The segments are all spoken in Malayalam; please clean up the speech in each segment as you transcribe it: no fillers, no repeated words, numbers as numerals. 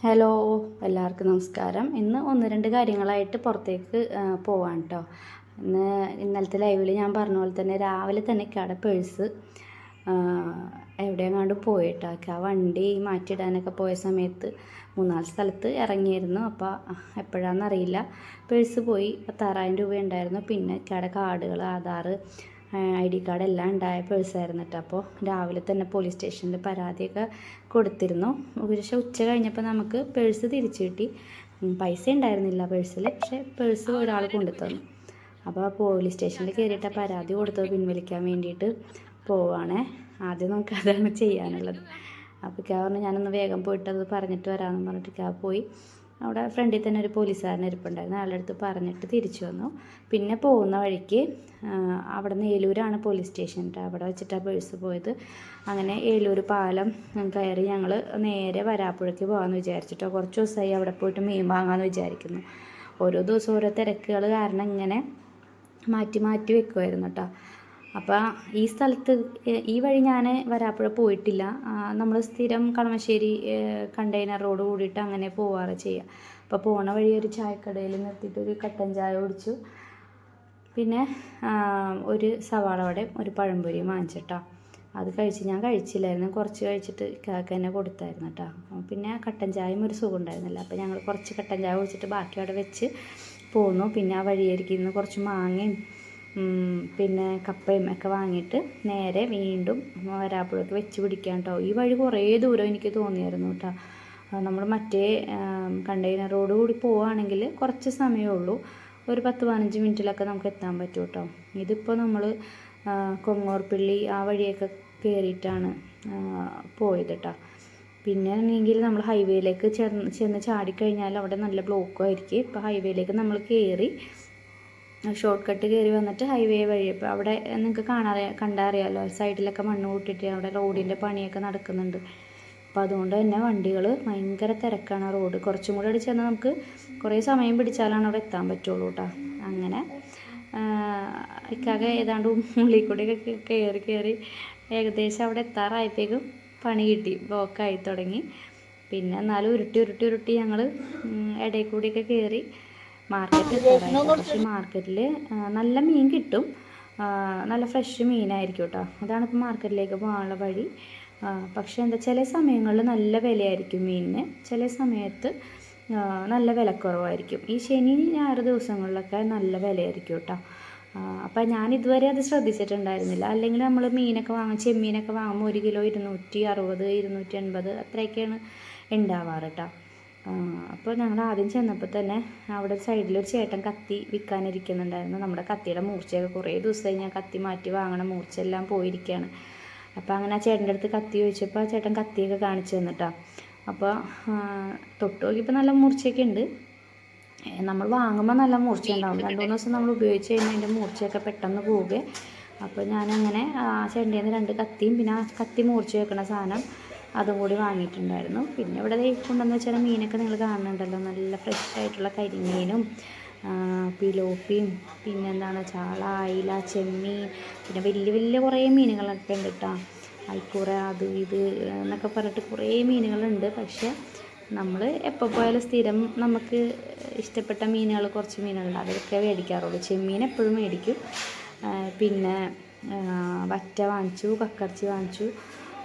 ഹലോ, എല്ലാവർക്കും നമസ്കാരം. ഇന്ന് ഒന്ന് രണ്ട് കാര്യങ്ങളായിട്ട് പുറത്തേക്ക് പോവാൻ കേട്ടോ. ഇന്നലത്തെ ലൈവിൽ ഞാൻ പറഞ്ഞ പോലെ തന്നെ രാവിലെ തന്നെ ഇക്കാടെ പേഴ്സ് എവിടെയെങ്ങാണ്ട് പോയിട്ടോ. ആ വണ്ടി മാറ്റിയിടാനൊക്കെ പോയ സമയത്ത് 3-4 സ്ഥലത്ത് ഇറങ്ങിയിരുന്നു. അപ്പോൾ എപ്പോഴാണെന്നറിയില്ല, പേഴ്സ് പോയി. 16,000 രൂപ ഉണ്ടായിരുന്നു. പിന്നെ ഇക്കാടെ കാർഡുകൾ, ആധാർ, ID കാർഡ് എല്ലാം ഉണ്ടായ പേഴ്സായിരുന്നു കേട്ടോ. അപ്പോൾ രാവിലെ തന്നെ പോലീസ് സ്റ്റേഷനിൽ പരാതിയൊക്കെ കൊടുത്തിരുന്നു. ഉച്ച കഴിഞ്ഞപ്പോൾ നമുക്ക് പേഴ്സ് തിരിച്ചു കിട്ടി. പൈസ ഉണ്ടായിരുന്നില്ല പേഴ്സിൽ, പക്ഷേ പേഴ്സ് ഒരാൾ കൊണ്ടു തന്നു. അപ്പോൾ പോലീസ് സ്റ്റേഷനിൽ കയറിയിട്ട് പരാതി കൊടുത്തത് പിൻവലിക്കാൻ വേണ്ടിയിട്ട് പോവുകയാണേ. ആദ്യം നമുക്ക് അതാണ് ചെയ്യാനുള്ളത്. അപ്പോൾ പറഞ്ഞു ഞാനൊന്ന് വേഗം പോയിട്ട് അത് പറഞ്ഞിട്ട് വരാമെന്ന് പറഞ്ഞിട്ട് പോയി. അവിടെ ഫ്രണ്ടിൽ തന്നെ ഒരു പോലീസുകാരൻ ഇരിപ്പുണ്ടായിരുന്നു. അയാളുടെ അടുത്ത് പറഞ്ഞിട്ട് തിരിച്ചു വന്നു. പിന്നെ പോകുന്ന വഴിക്ക് അവിടെ നിന്ന് ഏലൂരാണ് പോലീസ് സ്റ്റേഷൻ, അവിടെ വെച്ചിട്ടാണ് പേഴ്സ് പോയത്. അങ്ങനെ ഏലൂർ പാലം കയറി ഞങ്ങൾ നേരെ വരാപ്പുഴയ്ക്ക് പോകാമെന്ന് വിചാരിച്ചിട്ടോ. കുറച്ച് ദിവസമായി അവിടെ പോയിട്ട് മീൻ വാങ്ങാമെന്ന് വിചാരിക്കുന്നു. ഓരോ ദിവസവും ഓരോ തിരക്കുകൾ കാരണം ഇങ്ങനെ മാറ്റി മാറ്റി വെക്കുമായിരുന്നു കേട്ടോ. അപ്പോൾ ഈ സ്ഥലത്ത് ഈ വഴി ഞാൻ വരാപ്പുഴ പോയിട്ടില്ല. നമ്മൾ സ്ഥിരം കളമശ്ശേരി കണ്ടെയ്നർ റോഡ് കൂടിയിട്ട് അങ്ങനെ പോവാറ് ചെയ്യുക. അപ്പോൾ പോണ വഴി ഒരു ചായക്കടയിൽ നിർത്തിയിട്ട് ഒരു കട്ടൻ ചായ കുടിച്ചു. പിന്നെ ഒരു സവാള വടയും ഒരു പഴംപൊരിയും വാങ്ങിച്ചിട്ടോ. അത് ഞാൻ കഴിച്ചില്ലായിരുന്നു. കുറച്ച് കഴിച്ചിട്ട് ഇക്കാക്ക് തന്നെ കൊടുത്തായിരുന്നു കേട്ടോ. പിന്നെ കട്ടൻ ചായയും ഒരു സുഖം ഉണ്ടായിരുന്നില്ല. അപ്പോൾ ഞങ്ങൾ കുറച്ച് കട്ടൻ ചായ കുടിച്ചിട്ട് ബാക്കി അവിടെ വെച്ച് പോന്നു. പിന്നെ ആ വഴിയായിരിക്കും കുറച്ച് മാങ്ങയും പിന്നെ കപ്പയും ഒക്കെ വാങ്ങിയിട്ട് നേരെ വീണ്ടും വരാപ്പുഴയ്ക്ക് വെച്ച് പിടിക്കാൻ കേട്ടോ. ഈ വഴി കുറേ ദൂരം എനിക്ക് തോന്നിയായിരുന്നു കേട്ടോ. നമ്മൾ മറ്റേ കണ്ടെയ്നർ റോഡ് കൂടി പോവുകയാണെങ്കിൽ കുറച്ച് സമയമേ ഉള്ളൂ, ഒരു 10-15 മിനിറ്റിലൊക്കെ നമുക്ക് എത്താൻ പറ്റും കേട്ടോ. ഇതിപ്പോൾ നമ്മൾ കൊങ്ങോർപ്പള്ളി ആ വഴിയൊക്കെ കയറിയിട്ടാണ് പോയത് കേട്ടോ. പിന്നെ ആണെങ്കിൽ നമ്മൾ ഹൈവേയിലേക്ക് ചെന്ന് ചാടിക്കഴിഞ്ഞാൽ അവിടെ നല്ല ബ്ലോക്കും ആയിരിക്കും. ഇപ്പോൾ ഹൈവേയിലേക്ക് നമ്മൾ കയറി ഷോർട്ട് കട്ട് കയറി വന്നിട്ട് ഹൈവേ വഴി ഇപ്പോൾ അവിടെ നിങ്ങൾക്ക് കണ്ടറിയാമല്ലോ, സൈഡിലൊക്കെ മണ്ണ് കൂട്ടിയിട്ട് അവിടെ റോഡിൻ്റെ പണിയൊക്കെ നടക്കുന്നുണ്ട്. അപ്പോൾ അതുകൊണ്ട് തന്നെ വണ്ടികൾ ഭയങ്കര തിരക്കാണ്. റോഡ് കുറച്ചും കൂടെ അവിടെ ചെന്നാൽ നമുക്ക് കുറേ സമയം പിടിച്ചാലാണ് അവിടെ എത്താൻ പറ്റുള്ളൂ കേട്ടോ. അങ്ങനെ ഇക്കാകെ ഏതാണ്ട് ഉള്ളിൽ കൂടെയൊക്കെ കയറി ഏകദേശം അവിടെ എത്താറായപ്പോഴേക്കും പണി കിട്ടി, ബ്ലോക്കായി തുടങ്ങി. പിന്നെ എന്നാലും ഉരുട്ടി ഞങ്ങൾ ഇടയിൽ കൂടിയൊക്കെ കയറി മാർക്കറ്റ് എത്താറായി. പക്ഷേ മാർക്കറ്റിൽ നല്ല മീൻ കിട്ടും, നല്ല ഫ്രഷ് മീനായിരിക്കും കേട്ടോ. അതാണ് ഇപ്പോൾ മാർക്കറ്റിലേക്ക് പോകാനുള്ള വഴി. പക്ഷേ ചില സമയങ്ങളിൽ നല്ല വിലയായിരിക്കും മീനിന്, ചില സമയത്ത് നല്ല വിലക്കുറവായിരിക്കും. ഈ ശനി ഞായർ ദിവസങ്ങളിലൊക്കെ നല്ല വിലയായിരിക്കും കേട്ടോ. അപ്പം ഞാൻ ഇതുവരെ അത് ശ്രദ്ധിച്ചിട്ടുണ്ടായിരുന്നില്ല. അല്ലെങ്കിൽ നമ്മൾ ചെമ്മീനൊക്കെ വാങ്ങുമ്പോൾ 1 കിലോ 260, 280 അത്രയൊക്കെയാണ് ഉണ്ടാവാറ് കേട്ടോ. അപ്പോൾ ഞങ്ങൾ ആദ്യം ചെന്നപ്പോൾ തന്നെ അവിടെ സൈഡിലൊരു ചേട്ടൻ കത്തി വിൽക്കാനിരിക്കുന്നുണ്ടായിരുന്നു. നമ്മുടെ കത്തിയുടെ മൂർച്ചയൊക്കെ കുറേ ദിവസമായി ഞാൻ കത്തി മാറ്റി വാങ്ങണം, മൂർച്ചയെല്ലാം പോയിരിക്കുകയാണ്. അപ്പോൾ അങ്ങനെ ആ ചേട്ടൻ്റെ അടുത്ത് കത്തി ചോദിച്ചപ്പോൾ ആ ചേട്ടൻ കത്തിയൊക്കെ കാണിച്ചു തന്നിട്ടാ. അപ്പോൾ തൊട്ട് നോക്കിയപ്പോൾ നല്ല മൂർച്ചയൊക്കെ ഉണ്ട്. നമ്മൾ വാങ്ങുമ്പോൾ നല്ല മൂർച്ച ഉണ്ടാവും, 2-3 ദിവസം നമ്മൾ ഉപയോഗിച്ച് കഴിഞ്ഞാൽ അതിൻ്റെ മൂർച്ചയൊക്കെ പെട്ടെന്ന് പോവുകയെ. അപ്പോൾ ഞാനങ്ങനെ ആ ചേട്ടൻ്റെ 2 കത്തിയും പിന്നെ ആ കത്തി മൂർച്ച വെക്കുന്ന സാധനം അതും കൂടി വാങ്ങിയിട്ടുണ്ടായിരുന്നു. പിന്നെ ഇവിടെ കൊണ്ടുവന്ന് വെച്ചാൽ മീനൊക്കെ നിങ്ങൾ കാണുന്നുണ്ടല്ലോ, നല്ല ഫ്രഷ് ആയിട്ടുള്ള കരിമീനും പിലോപ്പിയും പിന്നെന്താണ് ചാള, അയില, ചെമ്മീൻ, പിന്നെ വലിയ കുറേ മീനുകളൊക്കെ ഉണ്ട് കേട്ടോ. അൽക്കൂറ, അത് ഇത് എന്നൊക്കെ പറഞ്ഞിട്ട് കുറേ മീനുകളുണ്ട്. പക്ഷേ നമ്മൾ എപ്പോൾ പോയാലും സ്ഥിരം നമുക്ക് ഇഷ്ടപ്പെട്ട മീനുകൾ കുറച്ച് മീനുകളുണ്ട്, അതൊക്കെ മേടിക്കാറുള്ളൂ. ചെമ്മീൻ എപ്പോഴും മേടിക്കും. പിന്നെ വറ്റ വാങ്ങിച്ചു, കക്കർച്ചി വാങ്ങിച്ചു,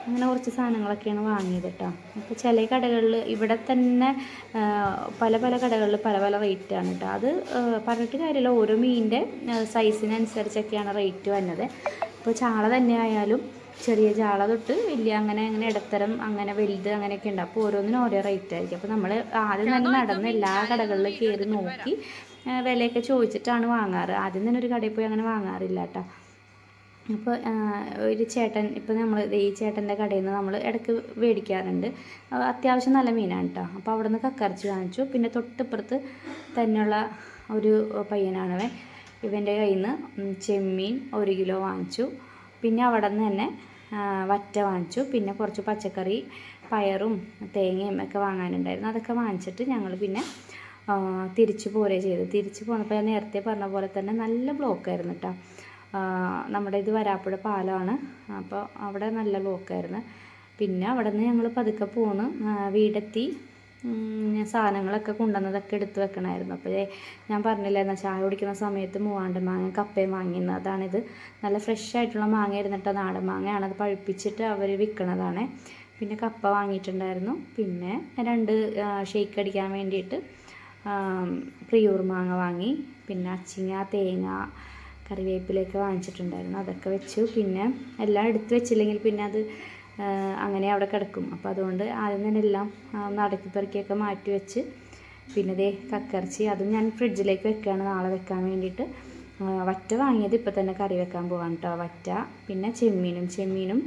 അങ്ങനെ കുറച്ച് സാധനങ്ങളൊക്കെയാണ് വാങ്ങിയത് കേട്ടോ. അപ്പോൾ ചില കടകളിൽ ഇവിടെ തന്നെ പല കടകളിൽ പല റേറ്റാണ് കേട്ടോ. അത് പറഞ്ഞിട്ട് കാര്യമില്ല, ഓരോ മീനിൻ്റെ സൈസിനനുസരിച്ചൊക്കെയാണ് റേറ്റ് വന്നത്. ഇപ്പോൾ ചാള തന്നെ ആയാലും ചെറിയ ചാള തൊട്ട് വലിയ അങ്ങനെ ഇടത്തരം അങ്ങനെ വലുത് അങ്ങനെയൊക്കെ ഉണ്ട്. അപ്പോൾ ഓരോന്നിനും ഓരോ റേറ്റ് ആയിരിക്കും. അപ്പോൾ നമ്മൾ ആദ്യം തന്നെ നടന്ന് എല്ലാ കടകളിലും കയറി നോക്കി വിലയൊക്കെ ചോദിച്ചിട്ടാണ് വാങ്ങാറ്. ആദ്യം തന്നെ ഒരു കടയിൽ പോയി അങ്ങനെ വാങ്ങാറില്ല കേട്ടോ. അപ്പോൾ ഒരു ചേട്ടൻ, ഇപ്പോൾ നമ്മൾ ഈ ചേട്ടൻ്റെ കടയിൽ നിന്ന് നമ്മൾ ഇടയ്ക്ക് മേടിക്കാറുണ്ട്. അത്യാവശ്യം നല്ല മീനാണ് കേട്ടോ. അപ്പോൾ അവിടെ നിന്ന് കക്കർച്ചി വാങ്ങിച്ചു. പിന്നെ തൊട്ടിപ്പുറത്ത് തന്നെയുള്ള ഒരു പയ്യനാണവൻ, ഇവൻ്റെ കയ്യിൽ നിന്ന് ചെമ്മീൻ 1 കിലോ വാങ്ങിച്ചു. പിന്നെ അവിടെ നിന്ന് തന്നെ വറ്റ വാങ്ങിച്ചു. പിന്നെ കുറച്ച് പച്ചക്കറി, പയറും തേങ്ങയും ഒക്കെ വാങ്ങാനുണ്ടായിരുന്നു. അതൊക്കെ വാങ്ങിച്ചിട്ട് ഞങ്ങൾ പിന്നെ തിരിച്ചു ചെയ്തു. തിരിച്ചു പോന്നപ്പോൾ ഞാൻ നേരത്തെ പറഞ്ഞ പോലെ തന്നെ നല്ല ബ്ലോക്കായിരുന്നു കേട്ടോ. നമ്മുടെ ഇത് വരാപ്പുഴ പാലമാണ്, അപ്പോൾ അവിടെ നല്ല ബ്ലോക്കായിരുന്നു. പിന്നെ അവിടെ നിന്ന് ഞങ്ങൾ പതുക്കെ പോന്ന് വീടെത്തി. ഞാൻ സാധനങ്ങളൊക്കെ കൊണ്ടുവന്നതൊക്കെ എടുത്ത് വെക്കണമായിരുന്നു. അപ്പോൾ ഞാൻ പറഞ്ഞില്ലായിരുന്നു ചായ കുടിക്കുന്ന സമയത്ത് മൂവാണ്ടൻ മാങ്ങ കപ്പയും വാങ്ങിയെന്ന്. അതാണിത്. നല്ല ഫ്രഷ് ആയിട്ടുള്ള മാങ്ങ ഇരുന്നിട്ട് നാടൻ മാങ്ങയാണ്. അത് പഴുപ്പിച്ചിട്ട് അവർ വിൽക്കണതാണ്. പിന്നെ കപ്പ വാങ്ങിയിട്ടുണ്ടായിരുന്നു. പിന്നെ 2 ഷെയ്ക്ക് അടിക്കാൻ വേണ്ടിയിട്ട് പ്രിയൂർ മാങ്ങ വാങ്ങി. പിന്നെ അച്ചിങ്ങ, തേങ്ങ, കറിവേപ്പിലയൊക്കെ വാങ്ങിച്ചിട്ടുണ്ടായിരുന്നു. അതൊക്കെ വെച്ചു. പിന്നെ എല്ലാം എടുത്ത് വെച്ചില്ലെങ്കിൽ പിന്നെ അത് അങ്ങനെ അവിടെ കിടക്കും. അപ്പോൾ അതുകൊണ്ട് ആദ്യം തന്നെ എല്ലാം നടക്കി പെറുക്കിയൊക്കെ മാറ്റി വെച്ച്, പിന്നെ ദേ കക്കയിറച്ചി അതും ഞാൻ ഫ്രിഡ്ജിലേക്ക് വെക്കുകയാണ് നാളെ വെക്കാൻ വേണ്ടിയിട്ട്. വറ്റ വാങ്ങിയത് ഇപ്പോൾ തന്നെ കറി വെക്കാൻ പോകാൻ കേട്ടോ. വറ്റ, പിന്നെ ചെമ്മീനും